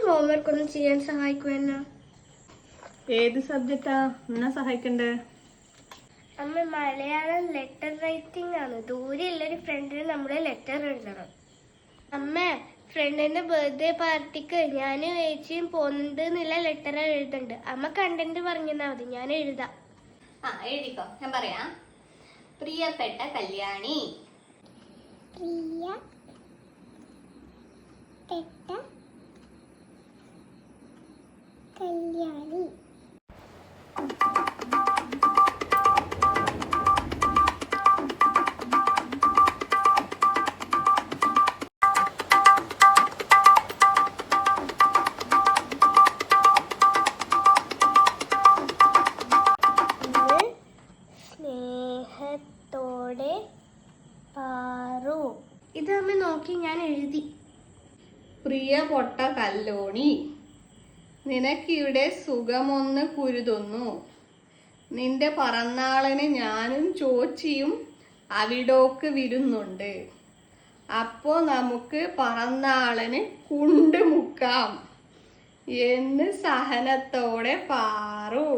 Homework ഒന്ന് ചെയ്യാൻ സഹായിക്കുമെന്നോ? ഏത് സബ്ജക്റ്റാ എന്നാ സഹായിക്കണ്ടേ? അമ്മ, മലയാളം ലെറ്റർ റൈറ്റിംഗ് ആണ്. ദൂരെയുള്ളൊരു ഫ്രണ്ടിന് നമ്മള് ലെറ്റർ എഴുതണം. അമ്മ, ഫ്രണ്ടിന്റെ ബർത്ത്ഡേ പാർട്ടിക്ക് ഞാനും ഏച്ചിയും പോകുന്നുണ്ട് എന്നുള്ള ലെറ്റർ എഴുതുന്നുണ്ട്. അമ്മ കണ്ടന്റ് പറഞ്ഞാ മതി, ഞാൻ എഴുതാം. എഴുതിക്കോ, ഞാൻ പറയാം. പ്രിയപ്പെട്ട കല്യാണി, സ്നേഹത്തോടെ പാറു. ഇത് അമ്മ നോക്കി, ഞാൻ എഴുതി. പ്രിയപ്പെട്ട കല്ലോണി, നിനക്കിവിടെ സുഖമൊന്ന് കുരുതുന്നു. നിന്റെ പറന്നാളിന് ഞാനും ചോച്ചിയും അവിടോക്ക് വരുന്നുണ്ട്. അപ്പോ നമുക്ക് പറന്നാളിന് കുണ്ടുമുക്കാം എന്ന് സഹനത്തോടെ പാറു.